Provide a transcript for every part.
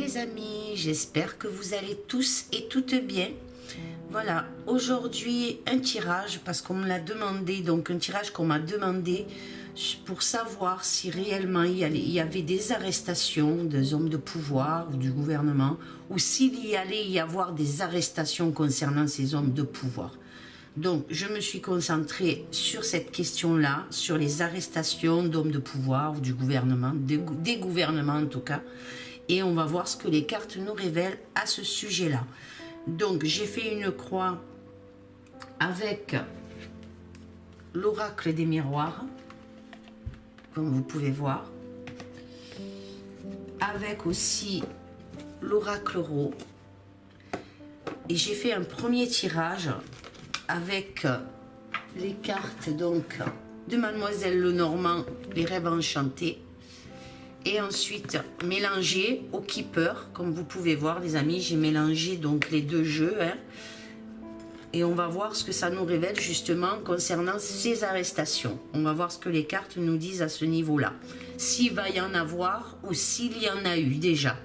les amis, j'espère que vous allez tous et toutes bien. Voilà, aujourd'hui un tirage, parce qu'on me l'a demandé, donc un tirage qu'on m'a demandé pour savoir si réellement il y avait des arrestations des hommes de pouvoir ou du gouvernement, ou s'il y allait y avoir des arrestations concernant ces hommes de pouvoir. Donc, je me suis concentrée sur cette question-là, sur les arrestations d'hommes de pouvoir ou du gouvernement, des gouvernements en tout cas, et on va voir ce que les cartes nous révèlent à ce sujet-là. Donc, j'ai fait une croix avec l'oracle des miroirs, comme vous pouvez voir, avec aussi l'oracle rot, et j'ai fait un premier tirage avec les cartes donc de Mademoiselle Lenormand, les rêves enchantés, et ensuite mélangé au Keeper, comme vous pouvez voir les amis, j'ai mélangé donc les deux jeux, hein, et on va voir ce que ça nous révèle justement concernant ces arrestations. On va voir ce que les cartes nous disent à ce niveau-là, s'il va y en avoir ou s'il y en a eu déjà.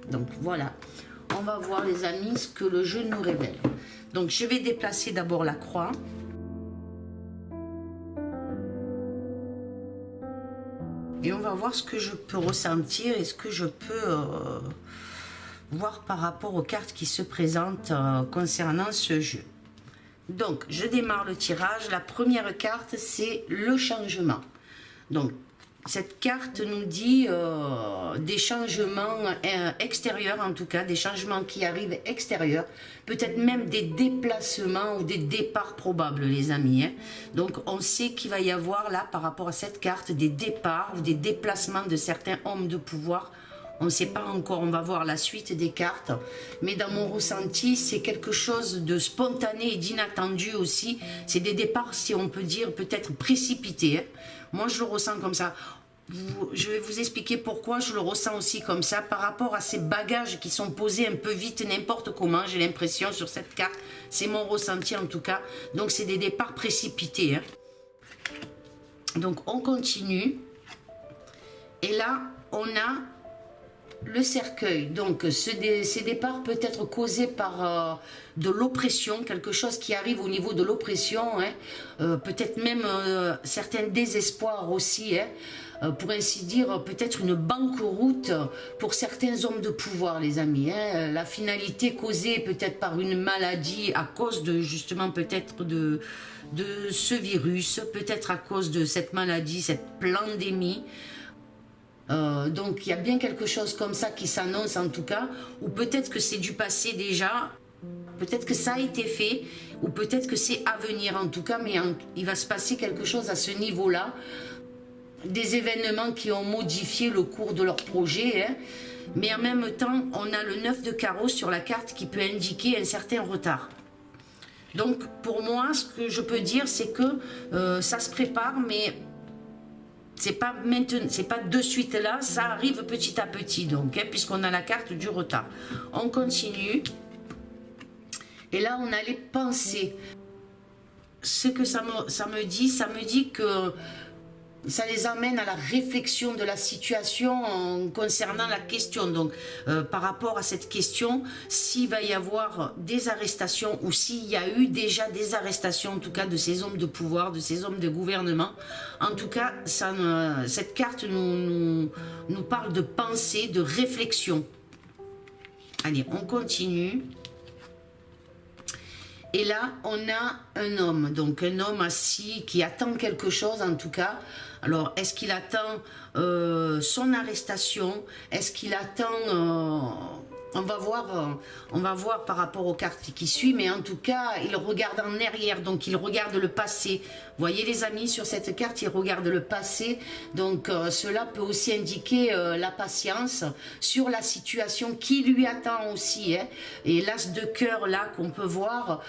Donc voilà, on va voir les amis ce que le jeu nous révèle. Donc je vais déplacer d'abord la croix. Et on va voir ce que je peux ressentir et ce que je peux voir par rapport aux cartes qui se présentent concernant ce jeu. Donc je démarre le tirage. La première carte, c'est le changement. Donc cette carte nous dit des changements extérieurs, en tout cas, des changements qui arrivent extérieurs, peut-être même des déplacements ou des départs probables, les amis. Hein. Donc, on sait qu'il va y avoir là, par rapport à cette carte, des départs ou des déplacements de certains hommes de pouvoir. On ne sait pas encore, on va voir la suite des cartes. Mais dans mon ressenti, c'est quelque chose de spontané et d'inattendu aussi. C'est des départs, si on peut dire, peut-être précipités. Hein. Moi, je le ressens comme ça. Je vais vous expliquer pourquoi je le ressens aussi comme ça par rapport à ces bagages qui sont posés un peu vite, n'importe comment, j'ai l'impression sur cette carte. C'est mon ressenti en tout cas. Donc, c'est des départs précipités. Hein. Donc, on continue. Et là, on a le cercueil. Donc, ces départs peuvent être causés par de l'oppression, quelque chose qui arrive au niveau de l'oppression, hein. Peut-être même certains désespoirs aussi, hein. Pour ainsi dire, peut-être une banqueroute pour certains hommes de pouvoir, les amis. Hein. La finalité causée peut-être par une maladie à cause de, justement, peut-être de ce virus, peut-être à cause de cette maladie, cette pandémie. Donc il y a bien quelque chose comme ça qui s'annonce en tout cas, ou peut-être que c'est du passé déjà, peut-être que ça a été fait, ou peut-être que c'est à venir en tout cas, mais il va se passer quelque chose à ce niveau-là, des événements qui ont modifié le cours de leur projet, hein. Mais en même temps, on a le 9 de carreau sur la carte qui peut indiquer un certain retard. Donc pour moi, ce que je peux dire, c'est que ça se prépare, mais c'est pas maintenant, c'est pas de suite là, ça arrive petit à petit, donc, hein, puisqu'on a la carte du retard. On continue. Et là, on a les pensées. Ce que ça me dit que ça les amène à la réflexion de la situation concernant la question. Donc, par rapport à cette question, s'il va y avoir des arrestations ou s'il y a eu déjà des arrestations, en tout cas de ces hommes de pouvoir, de ces hommes de gouvernement, en tout cas, cette carte nous parle de pensée, de réflexion. Allez, on continue. Et là, on a un homme, donc un homme assis qui attend quelque chose en tout cas. Alors, est-ce qu'il attend son arrestation? Est-ce qu'il attend... on va voir par rapport aux cartes qui suivent, mais en tout cas, il regarde en arrière, donc il regarde le passé. Vous voyez les amis, sur cette carte, il regarde le passé, donc cela peut aussi indiquer la patience sur la situation qui lui attend aussi. Hein. Et l'as de cœur là qu'on peut voir,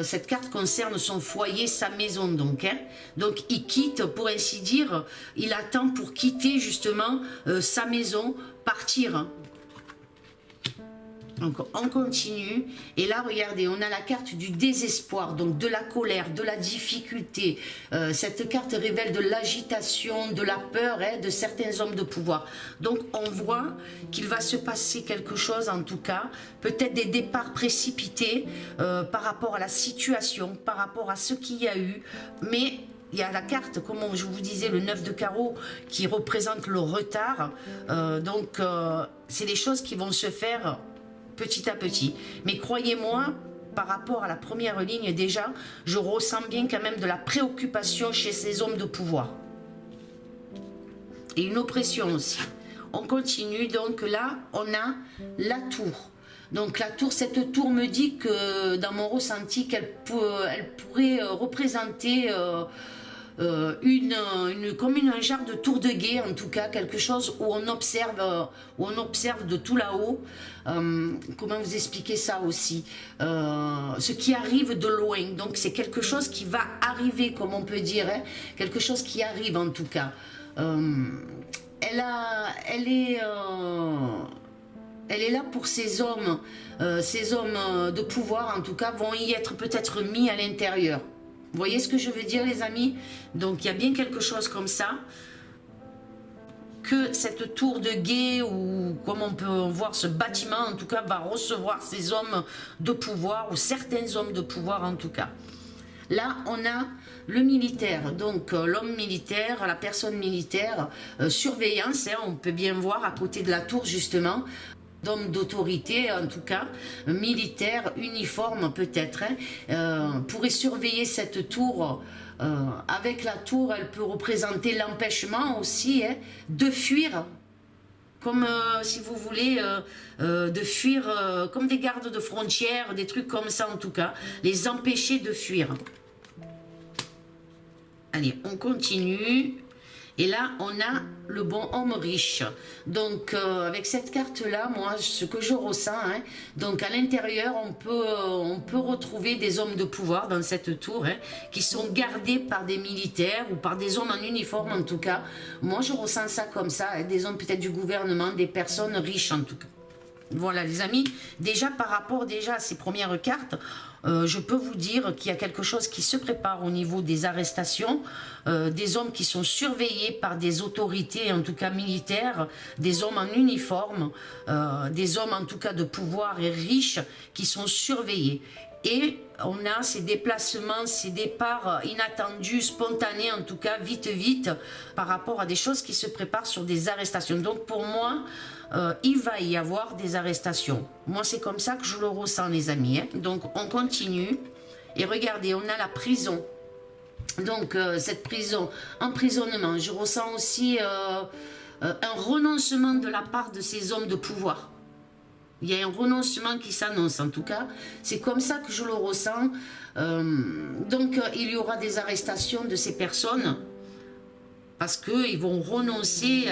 cette carte concerne son foyer, sa maison donc. Hein. Donc il quitte, pour ainsi dire, il attend pour quitter justement sa maison, partir. Hein. Donc on continue, et là regardez, on a la carte du désespoir, donc de la colère, de la difficulté. Cette carte révèle de l'agitation, de la peur, hein, de certains hommes de pouvoir. Donc on voit qu'il va se passer quelque chose, en tout cas, peut-être des départs précipités par rapport à la situation, par rapport à ce qu'il y a eu, mais il y a la carte, comme je vous disais, le 9 de carreau, qui représente le retard. Donc c'est des choses qui vont se faire petit à petit. Mais croyez-moi, par rapport à la première ligne déjà, je ressens bien quand même de la préoccupation chez ces hommes de pouvoir. Et une oppression aussi. On continue, donc là, on a la tour. Donc la tour, cette tour me dit que, dans mon ressenti, qu'elle pourrait représenter... comme un genre de tour de guet, en tout cas, quelque chose où on observe de tout là-haut. Comment vous expliquer ça aussi, ce qui arrive de loin. Donc c'est quelque chose qui va arriver, comme on peut dire, hein, quelque chose qui arrive en tout cas. Elle est là pour ces hommes de pouvoir, en tout cas, vont y être peut-être mis à l'intérieur. Vous voyez ce que je veux dire, les amis? Donc il y a bien quelque chose comme ça, que cette tour de guet, ou comme on peut voir ce bâtiment, en tout cas, va recevoir ces hommes de pouvoir, ou certains hommes de pouvoir en tout cas. Là, on a le militaire, donc l'homme militaire, la personne militaire, surveillance, hein, on peut bien voir à côté de la tour justement, d'hommes d'autorité, en tout cas, militaire, uniforme peut-être, hein, pourrait surveiller cette tour. Avec la tour, elle peut représenter l'empêchement aussi, hein, de fuir, comme si vous voulez, de fuir, comme des gardes de frontières, des trucs comme ça en tout cas, les empêcher de fuir. Allez, on continue. Et là, on a le bon homme riche. Donc, avec cette carte-là, moi, ce que je ressens, hein, donc à l'intérieur, on peut retrouver des hommes de pouvoir dans cette tour, hein, qui sont gardés par des militaires ou par des hommes en uniforme, en tout cas. Moi, je ressens ça comme ça, hein, des hommes peut-être du gouvernement, des personnes riches, en tout cas. Voilà, les amis, déjà par rapport à ces premières cartes, je peux vous dire qu'il y a quelque chose qui se prépare au niveau des arrestations, des hommes qui sont surveillés par des autorités, en tout cas militaires, des hommes en uniforme, des hommes en tout cas de pouvoir et riches qui sont surveillés. Et on a ces déplacements, ces départs inattendus, spontanés en tout cas, vite, par rapport à des choses qui se préparent sur des arrestations. Donc pour moi, il va y avoir des arrestations. Moi, c'est comme ça que je le ressens, les amis, hein. Donc on continue. Et regardez, on a la prison. Donc cette prison, emprisonnement, je ressens aussi un renoncement de la part de ces hommes de pouvoir. Il y a un renoncement qui s'annonce en tout cas. C'est comme ça que je le ressens. Donc il y aura des arrestations de ces personnes. Parce qu'ils vont renoncer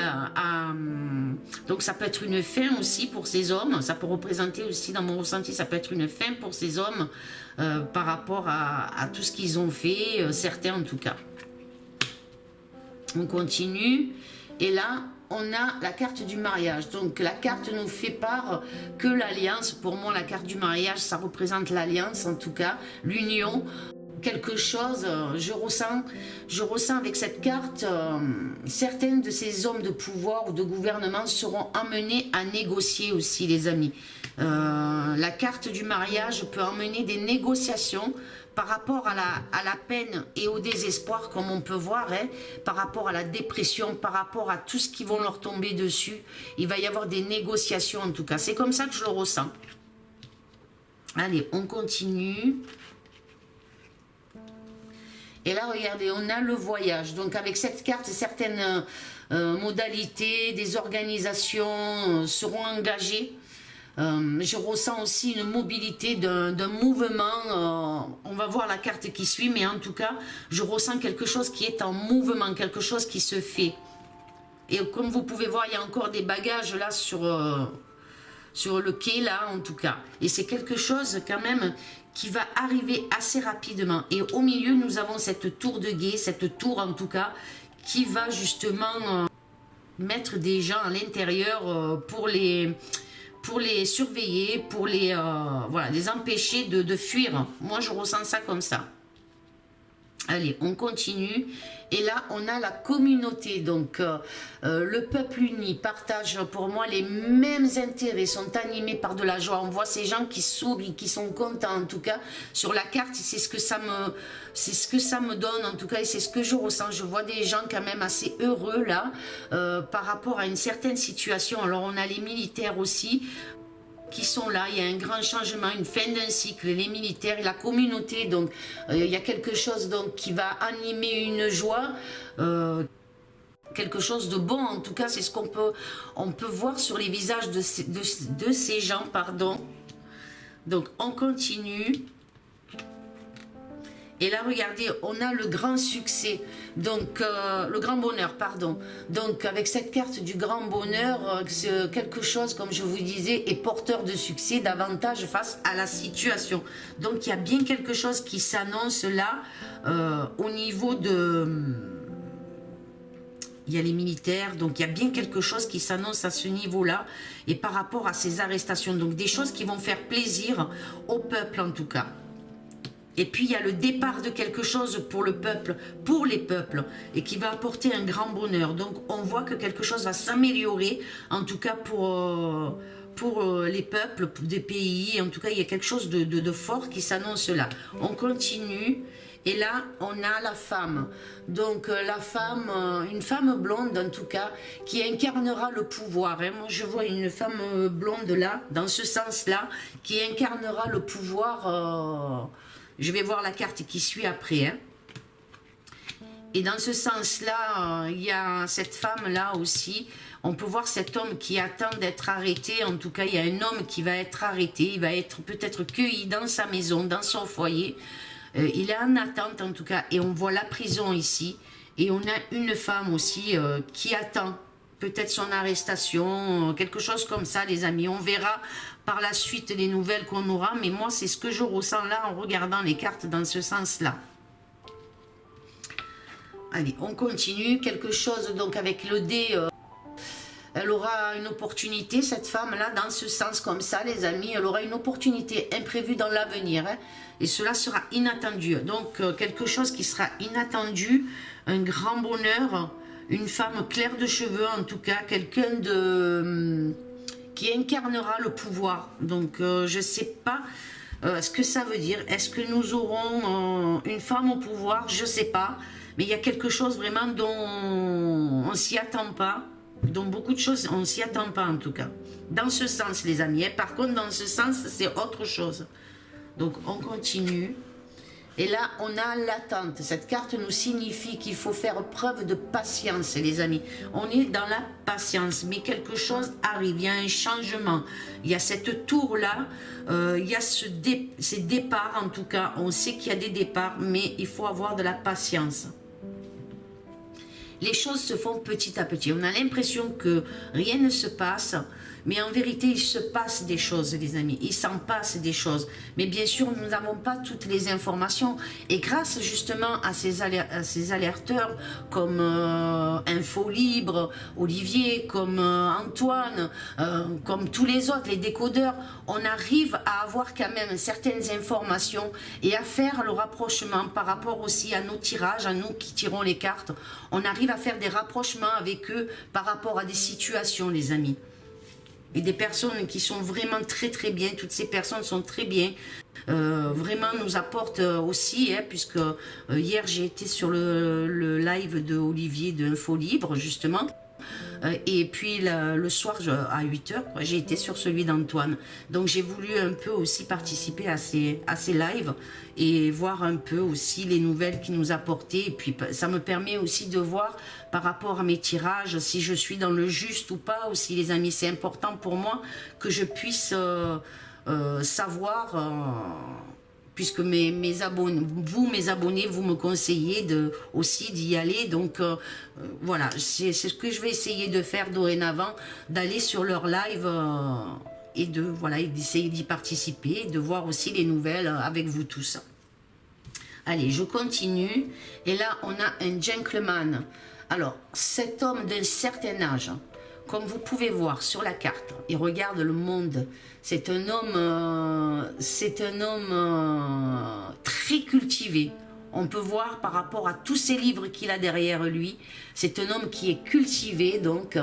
donc ça peut être une fin aussi pour ces hommes. Ça peut représenter aussi, dans mon ressenti, ça peut être une fin pour ces hommes. Par rapport à tout ce qu'ils ont fait. Certains en tout cas. On continue. Et là... on a la carte du mariage. Donc la carte nous fait part que l'alliance, pour moi la carte du mariage, ça représente l'alliance en tout cas, l'union, quelque chose, je ressens avec cette carte, certains de ces hommes de pouvoir ou de gouvernement seront amenés à négocier aussi, les amis. La carte du mariage peut emmener des négociations par rapport à la peine et au désespoir, comme on peut voir, hein, par rapport à la dépression, par rapport à tout ce qui vont leur tomber dessus. Il va y avoir des négociations en tout cas. C'est comme ça que je le ressens. Allez, on continue. Et là, regardez, on a le voyage. Donc avec cette carte, certaines modalités, des organisations seront engagées. Je ressens aussi une mobilité d'un mouvement, on va voir la carte qui suit, mais en tout cas, je ressens quelque chose qui est en mouvement, quelque chose qui se fait. Et comme vous pouvez voir, il y a encore des bagages là sur le quai, là, en tout cas. Et c'est quelque chose quand même qui va arriver assez rapidement. Et au milieu, nous avons cette tour de guet, cette tour en tout cas, qui va justement mettre des gens à l'intérieur pour pour les surveiller, pour les, voilà, les empêcher de fuir. Moi, je ressens ça comme ça. Allez, on continue. Et là, on a la communauté. Donc, le peuple uni partage pour moi les mêmes intérêts, sont animés par de la joie. On voit ces gens qui sourient, qui sont contents. En tout cas, sur la carte, c'est ce que ça me donne. En tout cas, et c'est ce que je ressens. Je vois des gens quand même assez heureux là, par rapport à une certaine situation. Alors, on a les militaires aussi, qui sont là, il y a un grand changement, une fin d'un cycle, les militaires et la communauté, donc il y a quelque chose donc, qui va animer une joie, quelque chose de bon, en tout cas c'est ce qu'on peut voir sur les visages de ces gens, pardon. Donc on continue. Et là, regardez, on a le grand succès, donc le grand bonheur, pardon. Donc, avec cette carte du grand bonheur, quelque chose, comme je vous disais, est porteur de succès, d'avantage face à la situation. Donc, il y a bien quelque chose qui s'annonce là, au niveau de... Il y a les militaires, donc il y a bien quelque chose qui s'annonce à ce niveau-là, et par rapport à ces arrestations. Donc, des choses qui vont faire plaisir au peuple, en tout cas. Et puis il y a le départ de quelque chose pour le peuple, pour les peuples, et qui va apporter un grand bonheur. Donc on voit que quelque chose va s'améliorer, en tout cas pour les peuples des pays. En tout cas, il y a quelque chose de fort qui s'annonce là. On continue. Et là, on a la femme. Donc la femme, une femme blonde en tout cas, qui incarnera le pouvoir. Hein. Moi, je vois une femme blonde là, dans ce sens-là, qui incarnera le pouvoir... Je vais voir la carte qui suit après. Hein. Et dans ce sens-là, il y a cette femme-là aussi. On peut voir cet homme qui attend d'être arrêté. En tout cas, il y a un homme qui va être arrêté. Il va être peut-être cueilli dans sa maison, dans son foyer. Il est en attente en tout cas. Et on voit la prison ici. Et on a une femme aussi qui attend peut-être son arrestation, quelque chose comme ça, les amis. On verra par la suite les nouvelles qu'on aura, mais moi, c'est ce que je ressens là en regardant les cartes dans ce sens-là. Allez, on continue. Quelque chose, donc, avec le dé, elle aura une opportunité, cette femme-là, dans ce sens comme ça, les amis. Elle aura une opportunité imprévue dans l'avenir, hein, et cela sera inattendu. Donc, quelque chose qui sera inattendu, un grand bonheur, une femme claire de cheveux, en tout cas, quelqu'un de... qui incarnera le pouvoir. Donc, je ne sais pas ce que ça veut dire. Est-ce que nous aurons une femme au pouvoir? Je ne sais pas. Mais il y a quelque chose vraiment dont on ne s'y attend pas. Dont beaucoup de choses, on ne s'y attend pas en tout cas. Dans ce sens, les amis. Hein. Par contre, dans ce sens, c'est autre chose. Donc, on continue. Et là, on a l'attente. Cette carte nous signifie qu'il faut faire preuve de patience, les amis. On est dans la patience, mais quelque chose arrive. Il y a un changement. Il y a cette tour-là. Il y a ces départs, en tout cas. On sait qu'il y a des départs, mais il faut avoir de la patience. Les choses se font petit à petit. On a l'impression que rien ne se passe, mais en vérité, il se passe des choses, les amis. Il s'en passe des choses. Mais bien sûr, nous n'avons pas toutes les informations. Et grâce justement à ces alerteurs comme Info Libre, Olivier, comme Antoine, comme tous les autres, les décodeurs, on arrive à avoir quand même certaines informations et à faire le rapprochement par rapport aussi à nos tirages, à nous qui tirons les cartes. On arrive à faire des rapprochements avec eux par rapport à des situations, les amis. Et des personnes qui sont vraiment très très bien, toutes ces personnes sont très bien, vraiment nous apportent aussi, hein, puisque hier j'ai été sur le live de Olivier de Info Libre justement, et puis le soir à 8 h, j'ai été sur celui d'Antoine. Donc j'ai voulu un peu aussi participer à ces lives et voir un peu aussi les nouvelles qu'il nous apportaient. Et puis ça me permet aussi de voir par rapport à mes tirages si je suis dans le juste ou pas aussi, les amis. C'est important pour moi que je puisse savoir... puisque mes abonnés, mes abonnés, vous me conseillez aussi d'y aller. Donc voilà, c'est ce que je vais essayer de faire dorénavant, d'aller sur leur live et d'essayer d'y participer, de voir aussi les nouvelles avec vous tous. Allez, je continue. Et là, on a un gentleman. Alors, cet homme d'un certain âge, Comme vous pouvez voir sur la carte, il regarde le monde. C'est un homme très cultivé. On peut voir par rapport à tous ces livres qu'il a derrière lui, c'est un homme qui est cultivé, donc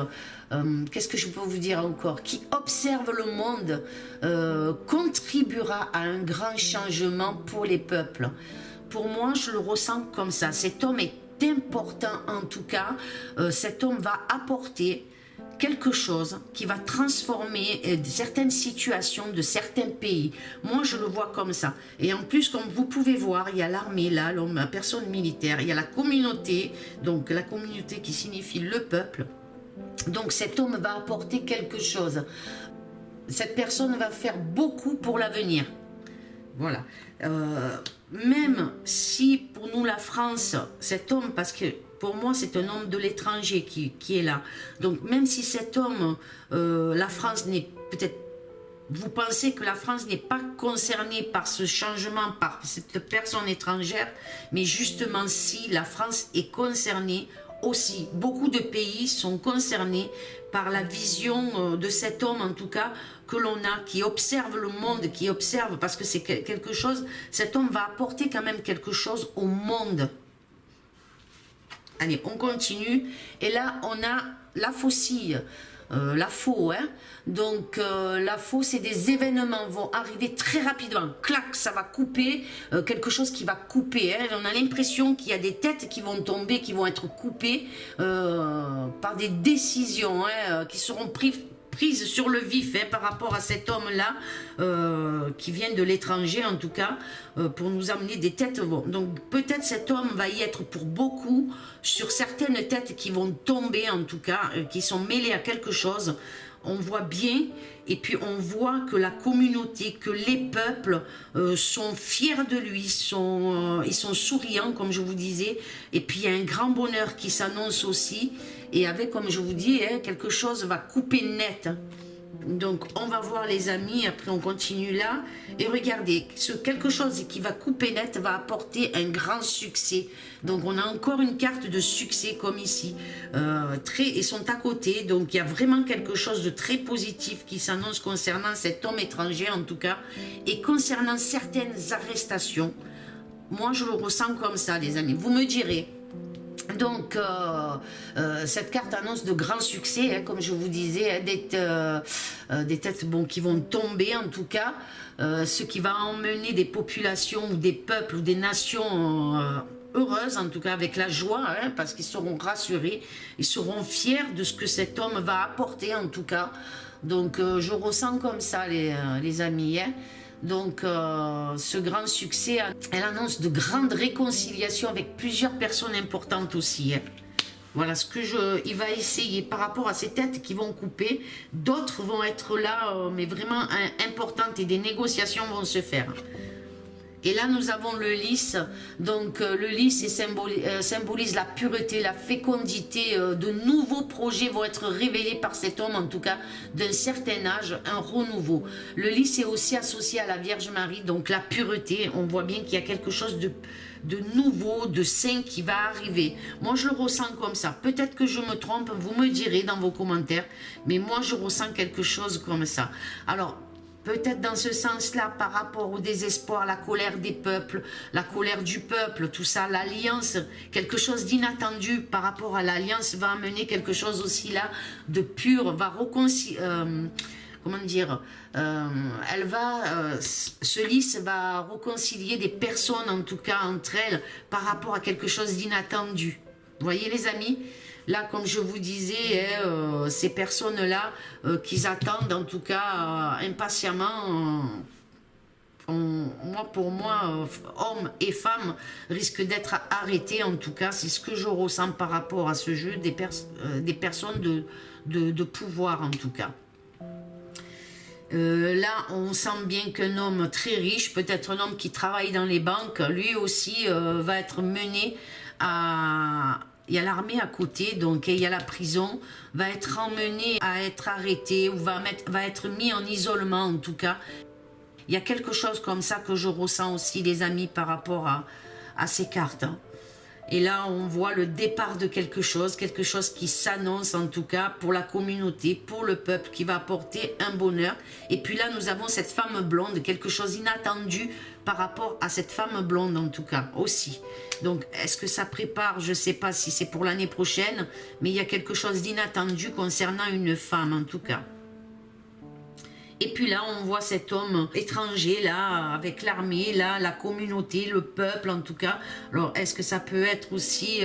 qu'est-ce que je peux vous dire encore, qui observe le monde, contribuera à un grand changement pour les peuples. Pour moi, je le ressens comme ça. Cet homme est important en tout cas. Cet homme va apporter quelque chose qui va transformer certaines situations de certains pays. Moi, je le vois comme ça. Et en plus, comme vous pouvez voir, il y a l'armée là, la personne militaire, il y a la communauté, donc la communauté qui signifie le peuple. Donc cet homme va apporter quelque chose. Cette personne va faire beaucoup pour l'avenir. Voilà. Même si pour nous la France, cet homme, parce que pour moi c'est un homme de l'étranger qui est là, donc même si cet homme, la France n'est peut-être, vous pensez que la France n'est pas concernée par ce changement, par cette personne étrangère, mais justement si la France est concernée aussi, beaucoup de pays sont concernés par la vision de cet homme en tout cas que l'on a, qui observe le monde, qui observe, parce que c'est quelque chose, cet homme va apporter quand même quelque chose au monde. Allez, on continue, et là on a la faucille, la faux, hein. Donc la faux, c'est des événements vont arriver très rapidement, clac, ça va couper, quelque chose qui va couper, hein. On a l'impression qu'il y a des têtes qui vont tomber, qui vont être coupées par des décisions, hein, qui seront prises sur le vif, hein, par rapport à cet homme-là, qui vient de l'étranger en tout cas, pour nous amener des têtes. Donc peut-être cet homme va y être pour beaucoup, sur certaines têtes qui vont tomber en tout cas, qui sont mêlées à quelque chose. On voit bien, et puis on voit que la communauté, que les peuples sont fiers de lui, ils sont souriants comme je vous disais, et puis il y a un grand bonheur qui s'annonce aussi, et avec, comme je vous dis, hein, quelque chose va couper net. Donc on va voir les amis, après on continue là, et regardez, quelque chose qui va couper net va apporter un grand succès. Donc on a encore une carte de succès comme ici, ils sont à côté, donc il y a vraiment quelque chose de très positif qui s'annonce concernant cet homme étranger en tout cas, et concernant certaines arrestations. Moi je le ressens comme ça les amis, vous me direz. Donc cette carte annonce de grands succès, hein, comme je vous disais, hein, des têtes bon, qui vont tomber en tout cas, ce qui va emmener des populations ou des peuples ou des nations heureuses, en tout cas avec la joie, hein, parce qu'ils seront rassurés, ils seront fiers de ce que cet homme va apporter en tout cas. Donc je ressens comme ça les amis, hein. Donc ce grand succès, elle annonce de grandes réconciliations avec plusieurs personnes importantes aussi, hein. Voilà ce que il va essayer par rapport à ces têtes qui vont couper. D'autres vont être là, mais vraiment importantes, et des négociations vont se faire. Et là, nous avons le lys. Donc, le lys symbolise la pureté, la fécondité. De nouveaux projets vont être révélés par cet homme, en tout cas, d'un certain âge, un renouveau. Le lys est aussi associé à la Vierge Marie, donc la pureté. On voit bien qu'il y a quelque chose de nouveau, de saint qui va arriver. Moi, je le ressens comme ça. Peut-être que je me trompe, vous me direz dans vos commentaires. Mais moi, je ressens quelque chose comme ça. Alors, peut-être dans ce sens-là, par rapport au désespoir, la colère des peuples, la colère du peuple, tout ça, l'alliance, quelque chose d'inattendu par rapport à l'alliance va amener quelque chose aussi là de pur, va réconcilier, comment dire, ce lys va réconcilier des personnes, en tout cas entre elles, par rapport à quelque chose d'inattendu. Vous voyez les amis ? Là, comme je vous disais, ces personnes-là, qu'ils attendent en tout cas impatiemment, pour moi, hommes et femmes risquent d'être arrêtés. En tout cas, c'est ce que je ressens par rapport à ce jeu des personnes de pouvoir en tout cas. Là, on sent bien qu'un homme très riche, peut-être un homme qui travaille dans les banques, lui aussi va être mené à... Il y a l'armée à côté, donc il y a la prison, va être emmené à être arrêté ou va être mis en isolement en tout cas. Il y a quelque chose comme ça que je ressens aussi les amis par rapport à ces cartes. Et là, on voit le départ de quelque chose qui s'annonce en tout cas pour la communauté, pour le peuple, qui va apporter un bonheur. Et puis là, nous avons cette femme blonde, quelque chose d'inattendu par rapport à cette femme blonde en tout cas aussi. Donc, est-ce que ça prépare? Je ne sais pas si c'est pour l'année prochaine, mais il y a quelque chose d'inattendu concernant une femme en tout cas. Et puis là, on voit cet homme étranger, là, avec l'armée, là, la communauté, le peuple, en tout cas. Alors, est-ce que ça peut être aussi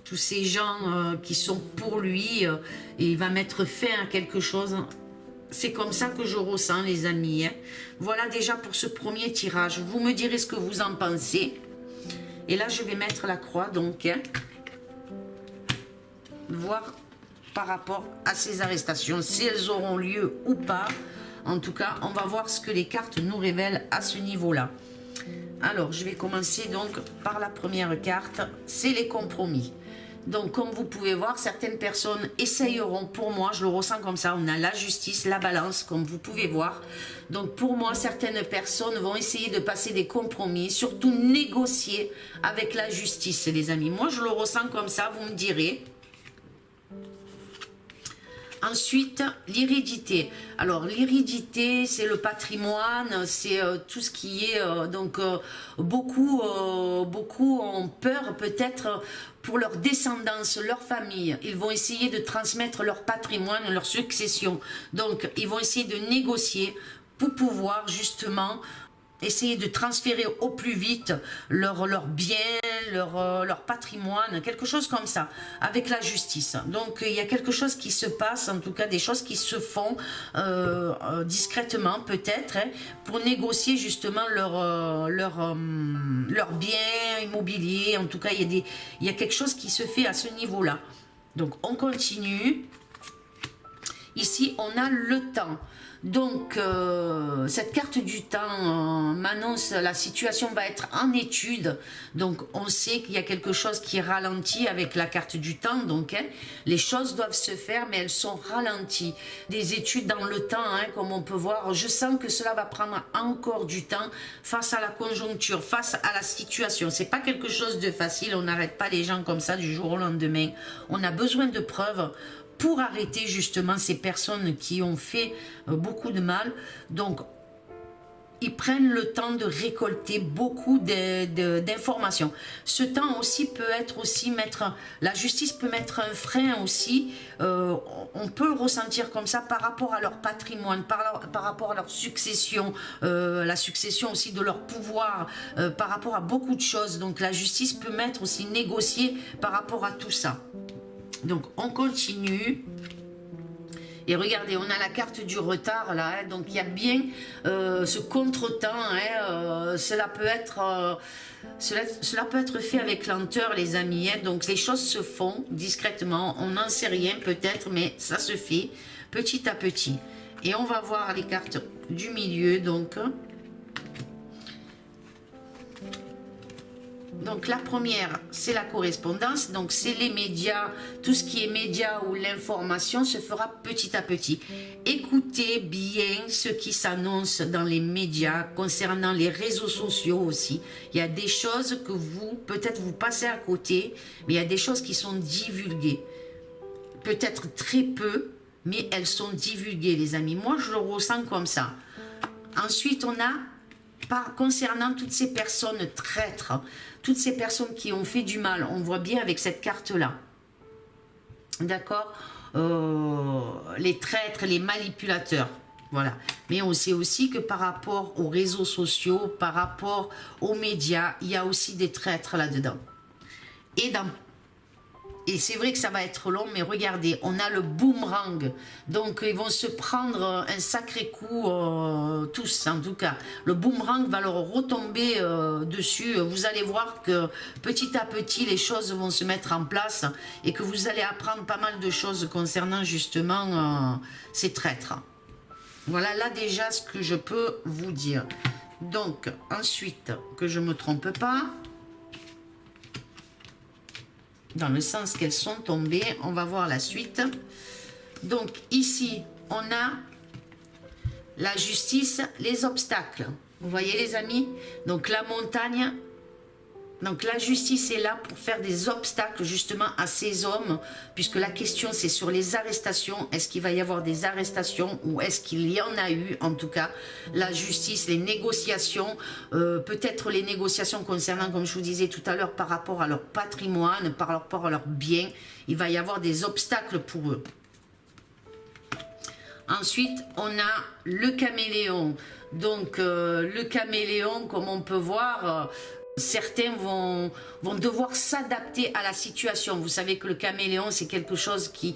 tous ces gens qui sont pour lui et il va mettre fin à quelque chose? C'est comme ça que je ressens, les amis. Hein. Voilà déjà pour ce premier tirage. Vous me direz ce que vous en pensez. Et là, je vais mettre la croix, donc. Hein. Voir par rapport à ces arrestations, si elles auront lieu ou pas. En tout cas, on va voir ce que les cartes nous révèlent à ce niveau-là. Alors, je vais commencer donc par la première carte, c'est les compromis. Donc, comme vous pouvez voir, certaines personnes essayeront, pour moi, je le ressens comme ça, on a la justice, la balance, comme vous pouvez voir. Donc, pour moi, certaines personnes vont essayer de passer des compromis, surtout négocier avec la justice, les amis. Moi, je le ressens comme ça, vous me direz. Ensuite, l'hérédité. Alors, l'hérédité, c'est le patrimoine, c'est tout ce qui est... beaucoup ont peur peut-être pour leur descendance, leur famille. Ils vont essayer de transmettre leur patrimoine, leur succession. Donc, ils vont essayer de négocier pour pouvoir justement... essayer de transférer au plus vite leurs biens, leur patrimoine, quelque chose comme ça, avec la justice. Donc, il y a quelque chose qui se passe, en tout cas des choses qui se font discrètement peut-être, hein, pour négocier justement leurs biens immobiliers. En tout cas, il y a quelque chose qui se fait à ce niveau-là. Donc, on continue. Ici, on a le temps. Donc, cette carte du temps m'annonce la situation va être en étude. Donc, on sait qu'il y a quelque chose qui ralentit avec la carte du temps. Donc, hein, les choses doivent se faire, mais elles sont ralenties. Des études dans le temps, hein, comme on peut voir. Je sens que cela va prendre encore du temps face à la conjoncture, face à la situation. C'est pas quelque chose de facile. On n'arrête pas les gens comme ça du jour au lendemain. On a besoin de preuves pour arrêter justement ces personnes qui ont fait beaucoup de mal. Donc, ils prennent le temps de récolter beaucoup d'informations. Ce temps aussi peut être aussi la justice peut mettre un frein aussi. On peut le ressentir comme ça par rapport à leur patrimoine, par rapport à leur succession, la succession aussi de leur pouvoir, par rapport à beaucoup de choses. Donc, la justice peut mettre aussi négocier par rapport à tout ça. Donc, on continue. Et regardez, on a la carte du retard là. Hein, donc, il y a bien ce contretemps. Hein, cela peut être fait avec lenteur, les amis. Hein, donc, les choses se font discrètement. On n'en sait rien peut-être, mais ça se fait petit à petit. Et on va voir les cartes du milieu. Donc la première, c'est la correspondance, donc c'est les médias, tout ce qui est médias ou l'information se fera petit à petit. Écoutez bien ce qui s'annonce dans les médias, concernant les réseaux sociaux aussi. Il y a des choses que peut-être vous passez à côté, mais il y a des choses qui sont divulguées. Peut-être très peu, mais elles sont divulguées, les amis. Moi, je le ressens comme ça. Ensuite, on a, concernant toutes ces personnes traîtres, toutes ces personnes qui ont fait du mal, on voit bien avec cette carte-là. D'accord, les traîtres, les manipulateurs. Voilà. Mais on sait aussi que par rapport aux réseaux sociaux, par rapport aux médias, il y a aussi des traîtres là-dedans. Et c'est vrai que ça va être long, mais regardez, on a le boomerang. Donc, ils vont se prendre un sacré coup, tous en tout cas. Le boomerang va leur retomber dessus. Vous allez voir que petit à petit, les choses vont se mettre en place et que vous allez apprendre pas mal de choses concernant justement ces traîtres. Voilà là déjà ce que je peux vous dire. Donc, ensuite, que je ne me trompe pas... dans le sens qu'elles sont tombées, on va voir la suite. Donc ici, on a la justice, les obstacles. Vous voyez les amis? Donc la montagne Donc la justice est là pour faire des obstacles justement à ces hommes, puisque la question c'est sur les arrestations. Est-ce qu'il va y avoir des arrestations ou est-ce qu'il y en a eu? En tout cas, la justice, les négociations, peut-être les négociations concernant, comme je vous disais tout à l'heure, par rapport à leur patrimoine, par rapport à leurs biens, il va y avoir des obstacles pour eux. Ensuite, on a le caméléon. Donc le caméléon, comme on peut voir... certains vont devoir s'adapter à la situation. Vous savez que le caméléon, c'est quelque chose qui,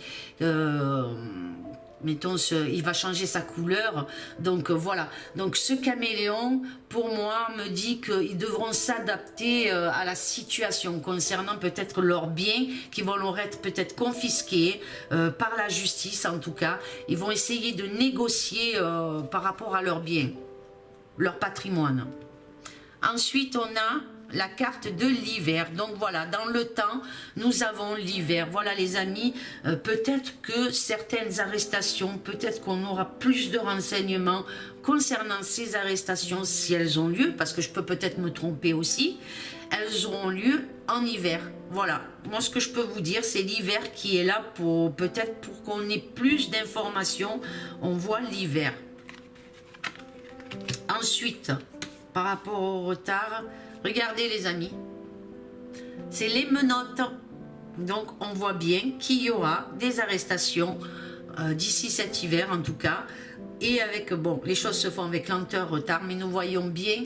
mettons, il va changer sa couleur. Donc voilà. Donc ce caméléon, pour moi, me dit qu'ils devront s'adapter à la situation concernant peut-être leurs biens qui vont leur être peut-être confisqués par la justice en tout cas. Ils vont essayer de négocier par rapport à leurs biens, leur patrimoine. Ensuite, on a la carte de l'hiver. Donc voilà, dans le temps, nous avons l'hiver. Voilà les amis, peut-être que certaines arrestations, peut-être qu'on aura plus de renseignements concernant ces arrestations si elles ont lieu, parce que je peux peut-être me tromper aussi, elles auront lieu en hiver. Voilà, moi ce que je peux vous dire, c'est l'hiver qui est là pour peut-être pour qu'on ait plus d'informations. On voit l'hiver. Ensuite, par rapport au retard, regardez les amis, c'est les menottes. Donc on voit bien qu'il y aura des arrestations d'ici cet hiver en tout cas. Et avec, bon, les choses se font avec lenteur, retard, mais nous voyons bien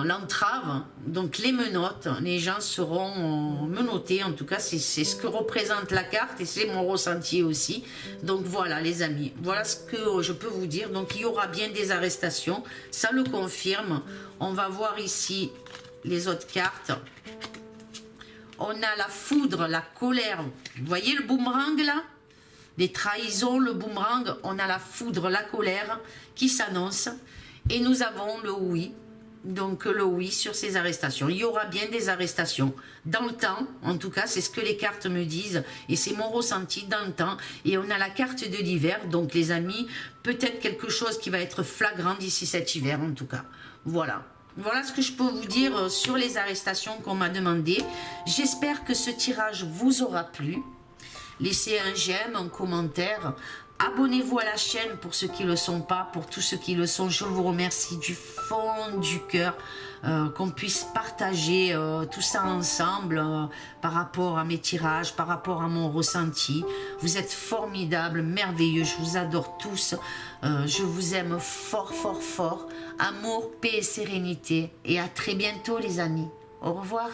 l'entrave. Donc les menottes, les gens seront menottés, en tout cas c'est ce que représente la carte et c'est mon ressenti aussi. Donc voilà les amis, voilà ce que je peux vous dire. Donc il y aura bien des arrestations, ça le confirme. On va voir ici les autres cartes. On a la foudre, la colère, vous voyez le boomerang là, les trahisons, le boomerang. On a la foudre, la colère qui s'annonce et nous avons le oui. Donc le oui sur ces arrestations. Il y aura bien des arrestations dans le temps, en tout cas c'est ce que les cartes me disent et c'est mon ressenti dans le temps. Et on a la carte de l'hiver, donc les amis, peut-être quelque chose qui va être flagrant d'ici cet hiver en tout cas. Voilà. Voilà ce que je peux vous dire sur les arrestations qu'on m'a demandé. J'espère que ce tirage vous aura plu. Laissez un j'aime, un commentaire. Abonnez-vous à la chaîne pour ceux qui ne le sont pas, pour tous ceux qui le sont. Je vous remercie du fond du cœur qu'on puisse partager tout ça ensemble par rapport à mes tirages, par rapport à mon ressenti. Vous êtes formidables, merveilleux, je vous adore tous. Je vous aime fort, fort, fort. Amour, paix et sérénité. Et à très bientôt les amis. Au revoir.